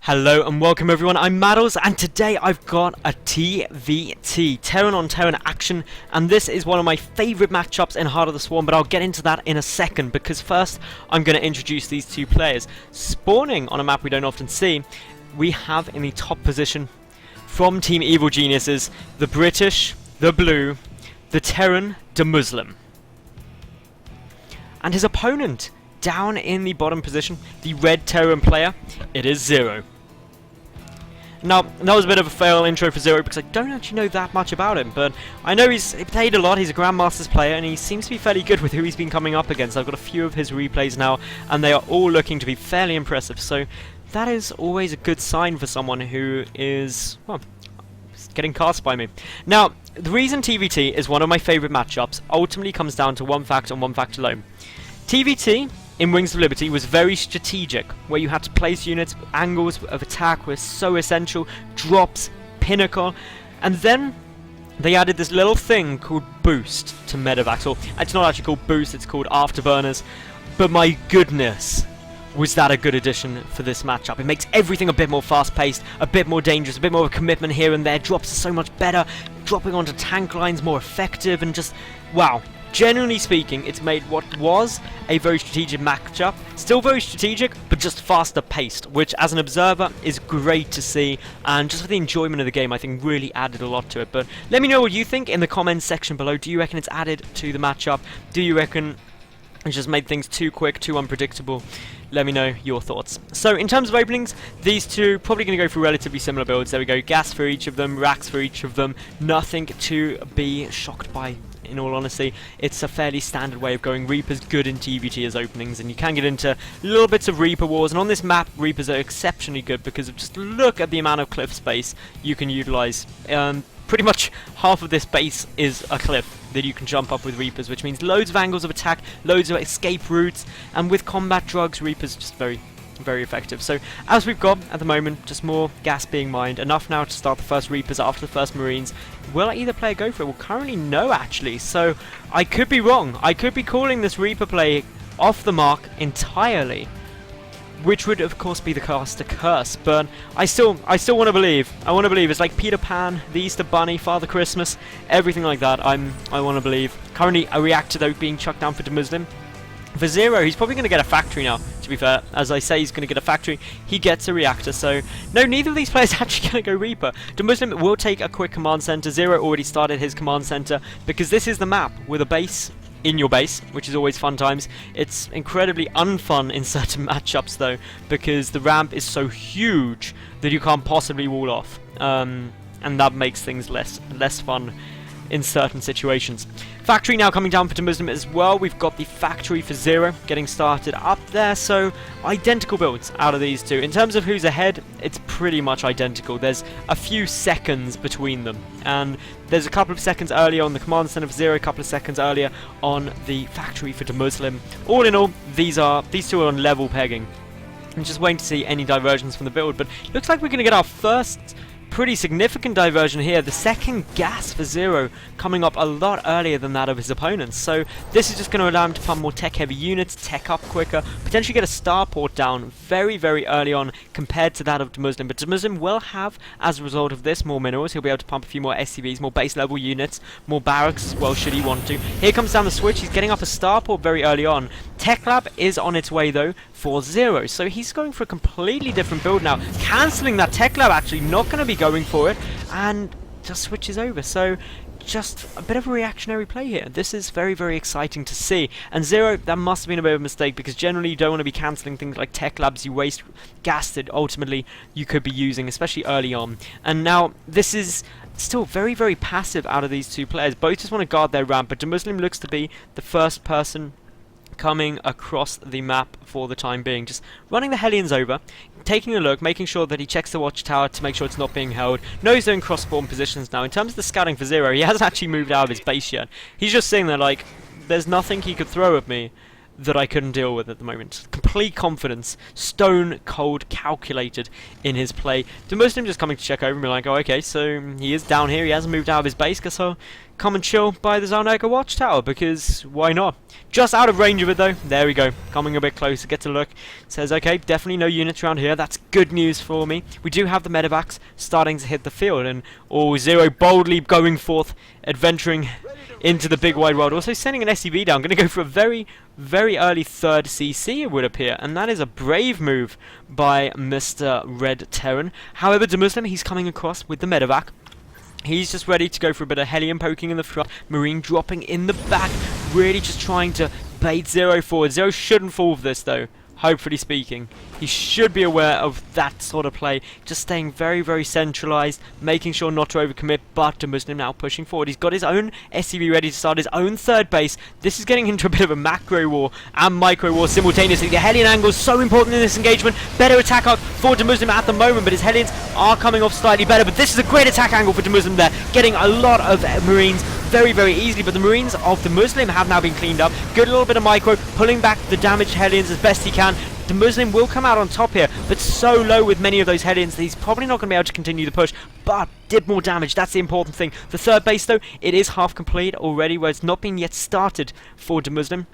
Hello and welcome everyone, I'm Madals and today I've got a TvT, Terran on Terran action, and this is one of my favourite matchups in Heart of the Swarm, but I'll get into that in a second because first I'm going to introduce these two players. Spawning on a map we don't often see, we have in the top position from Team Evil Geniuses, the British, the Blue, the Terran, DeMusliM. And his opponent down in the bottom position, the red Terran player, it is Zero. Now, that was a bit of a fail intro for Zero because I don't actually know that much about him, but I know he's played a lot, he's a Grandmasters player, and he seems to be fairly good with who he's been coming up against. I've got a few of his replays now, and they are all looking to be fairly impressive, so that is always a good sign for someone who is, well, getting cast by me. Now, the reason TvT is one of my favourite matchups ultimately comes down to one fact and one fact alone. TvT in Wings of Liberty was very strategic, where you had to place units, angles of attack were so essential, drops, pinnacle, and then they added this little thing called boost to medevacs, or it's not actually called boost, it's called afterburners, but my goodness, was that a good addition for this matchup. It makes everything a bit more fast-paced, a bit more dangerous, a bit more of a commitment here and there, drops are so much better, dropping onto tank lines more effective, and just, wow. Generally speaking, it's made what was a very strategic matchup, still very strategic, but just faster paced, which as an observer is great to see, and just for the enjoyment of the game I think really added a lot to it. But let me know what you think in the comments section below. Do you reckon it's added to the matchup? Do you reckon it just made things too quick, too unpredictable? Let me know your thoughts. So in terms of openings, these two probably going to go through relatively similar builds. There we go, gas for each of them, racks for each of them, nothing to be shocked by. In all honesty, it's a fairly standard way of going. Reaper's good in TvT as openings, and you can get into little bits of Reaper wars, and on this map Reapers are exceptionally good because of just look at the amount of cliff space you can utilise. Pretty much half of this base is a cliff that you can jump up with Reapers, which means loads of angles of attack, loads of escape routes, and with combat drugs, Reapers just very effective. So as we've got at the moment, just more gas being mined, enough now to start the first Reapers after the first Marines. Will either player go for it? Well, currently no actually, so I could be wrong. I could be calling this Reaper play off the mark entirely, which would of course be the caster curse, but I still want to believe. I want to believe it's like Peter Pan, the Easter Bunny, Father Christmas, everything like that. I want to believe. Currently a reactor though being chucked down for DeMusliM. For Zero, he's probably going to get a factory now, to be fair. As I say, he's going to get a factory. He gets a reactor, so no, neither of these players are actually going to go Reaper. DeMusliM will take a quick command center. Zero already started his command center, because this is the map with a base in your base, which is always fun times. It's incredibly unfun in certain matchups, though, because the ramp is so huge that you can't possibly wall off. And that makes things less fun in certain situations. Factory now coming down for DeMusliM as well. We've got the factory for Zero getting started up there, so identical builds out of these two. In terms of who's ahead, it's pretty much identical. There's a few seconds between them, and there's a couple of seconds earlier on the command center for Zero, a couple of seconds earlier on the factory for DeMusliM. All in all, these two are on level pegging. I'm just waiting to see any diversions from the build, but looks like we're going to get our first pretty significant diversion here. The second gas for Zero coming up a lot earlier than that of his opponents, so this is just going to allow him to pump more tech heavy units, tech up quicker, potentially get a starport down very early on compared to that of DeMusliM. But DeMusliM will have, as a result of this, more minerals. He'll be able to pump a few more SCVs, more base level units, more barracks as well should he want to. Here comes down the switch. He's getting up a starport very early on. Tech lab is on its way though for Zero, so he's going for a completely different build now, cancelling that tech lab, actually not going to be going for it, and just switches over. So just a bit of a reactionary play here. This is very exciting to see. And Zero, that must have been a bit of a mistake, because generally you don't want to be cancelling things like tech labs. You waste gas that ultimately you could be using, especially early on. And now this is still very passive out of these two players. Both just want to guard their ramp, but DeMusliM looks to be the first person coming across the map for the time being, just running the Hellions over, taking a look, making sure that he checks the watchtower to make sure it's not being held. Knows they're in cross-spawn positions now. In terms of the scouting for Zero, he hasn't actually moved out of his base yet. He's just sitting there like, there's nothing he could throw at me. that I couldn't deal with at the moment. Complete confidence, stone cold calculated in his play. DeMusliM just coming to check over and be like, oh, okay, so he is down here, he hasn't moved out of his base, guess I'll come and chill by the Zarnaga watchtower, because why not? Just out of range of it though, there we go, coming a bit closer, gets a look, says, okay, definitely no units around here, that's good news for me. We do have the medevacs starting to hit the field, and Zero boldly going forth, adventuring into the big wide world, also sending an SCV down, going to go for a very, very early third CC it would appear, and that is a brave move by Mr. Red Terran. However, DeMusliM, he's coming across with the medevac. He's just ready to go for a bit of Hellion poking in the front, Marine dropping in the back, really just trying to bait Zero forward. Zero shouldn't fall for this though, hopefully speaking. He should be aware of that sort of play, just staying very, very centralized, making sure not to overcommit, but DeMusliM now pushing forward. He's got his own SCV ready to start his own third base. This is getting into a bit of a macro war and micro war simultaneously. The Hellion angle is so important in this engagement. Better attack arc for DeMusliM at the moment, but his Hellions are coming off slightly better. But this is a great attack angle for DeMusliM there, getting a lot of Marines very, very easily, but the Marines of DeMusliM have now been cleaned up. Good little bit of micro, pulling back the damaged Hellions as best he can. DeMusliM will come out on top here, but so low with many of those Hellions that he's probably not going to be able to continue the push, but did more damage. That's the important thing. The third base, though, it is half complete already, where it's not been yet started for DeMusliM.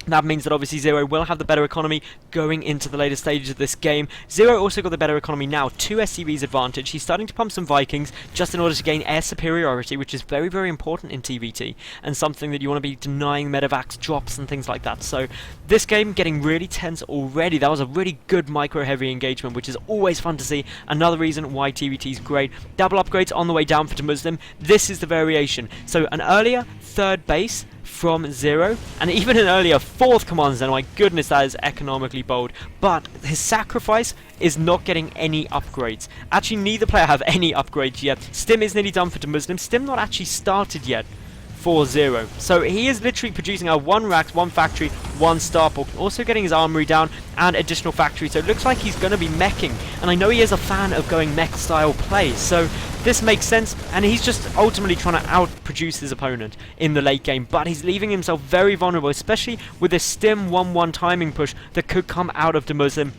That means that obviously Zero will have the better economy going into the later stages of this game. Zero also got the better economy now, 2 SCVs advantage. He's starting to pump some Vikings just in order to gain air superiority, which is very, very important in TvT, and something that you want to be denying medevacs, drops and things like that. So this game getting really tense already. That was a really good micro-heavy engagement, which is always fun to see. Another reason why TvT is great. Double upgrades on the way down for DeMusliM. This is the variation. So an earlier third base from Zero, and even an earlier fourth command center. My goodness, that is economically bold. But his sacrifice is not getting any upgrades. Actually, neither player have any upgrades yet. Stim is nearly done for DeMusliM. Stim not actually started yet for Zero. So he is literally producing out 1 racks, 1 factory, 1 starport, also getting his armory down and additional factory. So it looks like he's going to be meching, and I know he is a fan of going mech style play, so this makes sense, and he's just ultimately trying to outproduce his opponent in the late game, but he's leaving himself very vulnerable, especially with this Stim 1-1 timing push that could come out of DeMusliM.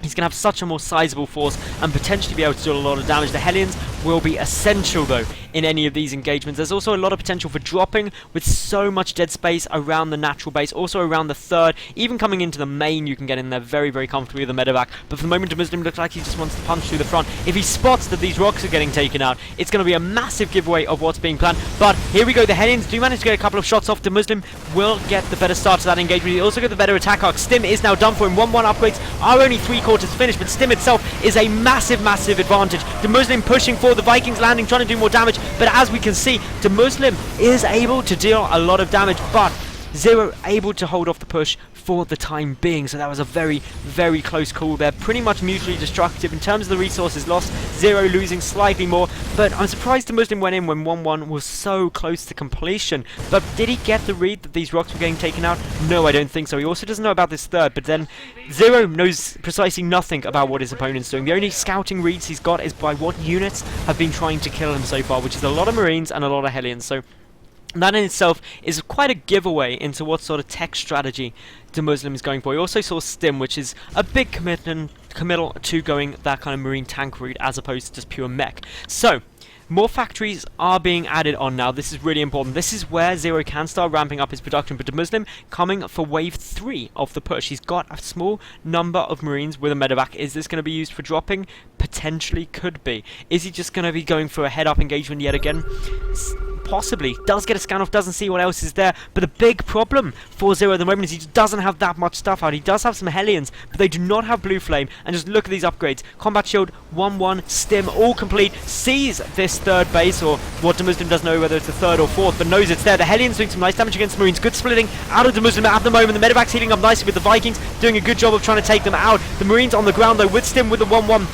He's going to have such a more sizable force and potentially be able to do a lot of damage. The Hellions will be essential, though, in any of these engagements. There's also a lot of potential for dropping with so much dead space around the natural base, also around the third. Even coming into the main, you can get in there very, very comfortably with the medevac. But for the moment, DeMusliM looks like he just wants to punch through the front. If he spots that these rocks are getting taken out, it's going to be a massive giveaway of what's being planned. But here we go. The Hellions do manage to get a couple of shots off. DeMusliM will get the better start to that engagement. He also got the better attack arc. Stim is now done for him. 1-1 upgrades are only 3/4 finished, but Stim itself is a massive, massive advantage. DeMusliM pushing for the Vikings landing, trying to do more damage, but as we can see, DeMusliM is able to deal a lot of damage, but Zero able to hold off the push for the time being. So that was a very, very close call there. Pretty much mutually destructive in terms of the resources lost. Zero losing slightly more, but I'm surprised DeMusliM went in when 1-1 was so close to completion. But did he get the read that these rocks were getting taken out? No, I don't think so. He also doesn't know about this third, but then Zero knows precisely nothing about what his opponent's doing. The only scouting reads he's got is by what units have been trying to kill him so far, which is a lot of Marines and a lot of Hellions. So that in itself is quite a giveaway into what sort of tech strategy DeMusliM is going for. He also saw Stim, which is a big committal to going that kind of Marine tank route as opposed to just pure mech. So more factories are being added on now. This is really important. This is where Zero can start ramping up his production, but DeMusliM coming for wave 3 of the push. He's got a small number of Marines with a medevac. Is this going to be used for dropping? Potentially could be. Is he just going to be going for a head-up engagement yet again? Possibly. Does get a scan off, doesn't see what else is there, but the big problem for Zero at the moment is he just doesn't have that much stuff out. He does have some Hellions, but they do not have Blue Flame, and just look at these upgrades. Combat Shield, 1-1, Stim, all complete, sees this third base, or what DeMusliM doesn't know whether it's the third or fourth, but knows it's there. The Hellions doing some nice damage against the Marines, good splitting out of DeMusliM at the moment. The medevac's healing up nicely with the Vikings, doing a good job of trying to take them out. The Marines on the ground though, with Stim with the 1-1,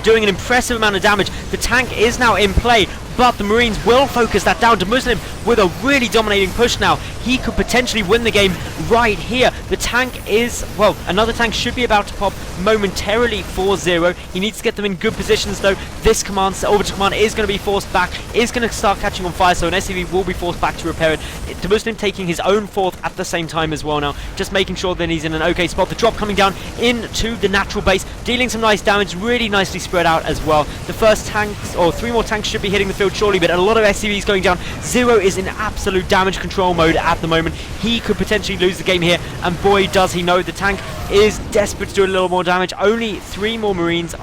doing an impressive amount of damage. The tank is now in play, but the Marines will focus that down. DeMusliM with a really dominating push now. He could potentially win the game right here. The tank is, well, another tank should be about to pop momentarily for Zero. He needs to get them in good positions though. This orbital command is going to be forced back, is going to start catching on fire, so an SCV will be forced back to repair it. DeMusliM taking his own fourth at the same time as well now, just making sure that he's in an okay spot. The drop coming down into the natural base, dealing some nice damage, really nicely spread out as well. The first tanks, or 3 more tanks should be hitting the field shortly, but a lot of SCVs going down. Zero is in absolute damage control mode at the moment. He could potentially lose the game here, and boy does he know. The tank is desperate to do a little more damage. Only 4 more Marines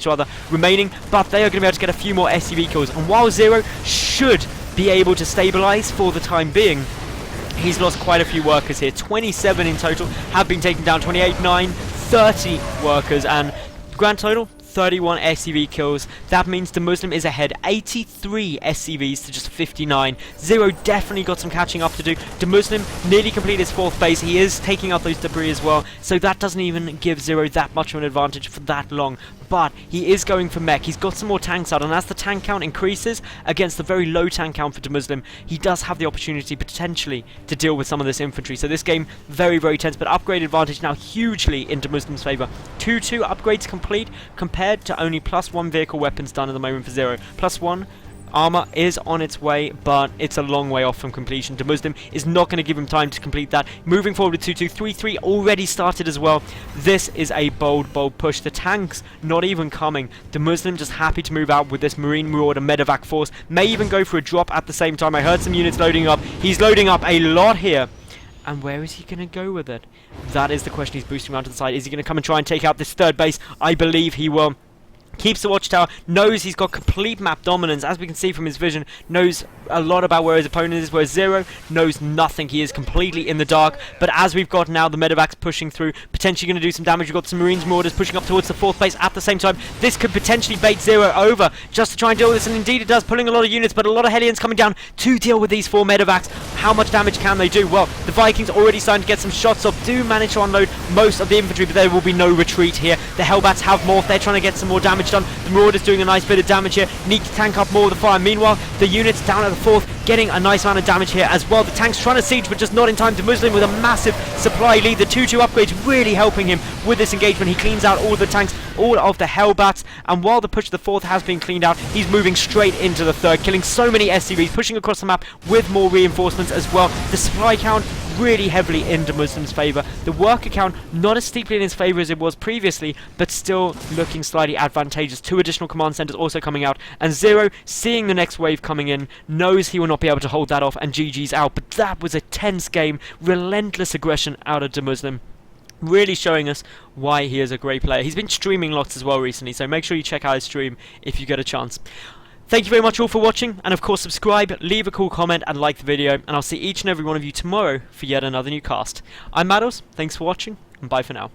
rather remaining, but they are going to be able to get a few more SCV kills. And while Zero should be able to stabilize for the time being, he's lost quite a few workers here. 27 in total have been taken down. 28, 9, 30 workers, and grand total 31 SCV kills. That means DeMusliM is ahead 83 SCVs to just 59. Zero definitely got some catching up to do. DeMusliM nearly completed his 4th base. He is taking out those debris as well, so that doesn't even give Zero that much of an advantage for that long. But he is going for mech. He's got some more tanks out, and as the tank count increases against the very low tank count for DeMusliM, he does have the opportunity potentially to deal with some of this infantry. So this game very, very tense, but upgrade advantage now hugely in DeMuslim's favour. 2-2 upgrades complete compared to only +1 vehicle weapons done at the moment for Zero. +1 armor is on its way, but it's a long way off from completion. DeMusliM is not going to give him time to complete that. Moving forward with 2-2, 3-3 already started as well. This is a bold push. The tanks not even coming. DeMusliM just happy to move out with this Marine Marauder medevac force. May even go for a drop at the same time. I heard some units loading up. He's loading up a lot here. And where is he going to go with it? That is the question. He's boosting around to the side. Is he going to come and try and take out this 3rd base? I believe he will. Keeps the watchtower, knows he's got complete map dominance, as we can see from his vision, knows a lot about where his opponent is, whereas Zero knows nothing. He is completely in the dark, but as we've got now the medevacs pushing through, potentially going to do some damage. We've got some Marines Marauders pushing up towards the 4th base at the same time. This could potentially bait Zero over, just to try and deal with this, and indeed it does, pulling a lot of units, but a lot of Hellions coming down to deal with these 4 medevacs. How much damage can they do? Well, the Vikings already starting to get some shots off, do manage to unload most of the infantry, but there will be no retreat here. The Hellbats have morphed, they're trying to get some more damage done. The Marauders doing a nice bit of damage here, need to tank up more of the fire. Meanwhile, the units down at the 4th getting a nice amount of damage here as well. The tanks trying to siege, but just not in time. DeMusliM with a massive supply lead. The 2-2 upgrades really helping him with this engagement. He cleans out all the tanks, all of the Hellbats, and while the push to the 4th has been cleaned out, he's moving straight into the 3rd, killing so many SCVs, pushing across the map with more reinforcements as well. The supply count really heavily in DeMuslim's favour. The worker count not as steeply in his favour as it was previously, but still looking slightly advantageous. 2 additional command centres also coming out, and Zero, seeing the next wave coming in, knows he will not be able to hold that off, and GG's out. But that was a tense game, relentless aggression out of DeMusliM. Really showing us why he is a great player. He's been streaming lots as well recently, so make sure you check out his stream if you get a chance. Thank you very much all for watching, and of course subscribe, leave a cool comment and like the video, and I'll see each and every one of you tomorrow for yet another new cast. I'm Madals, thanks for watching, and bye for now.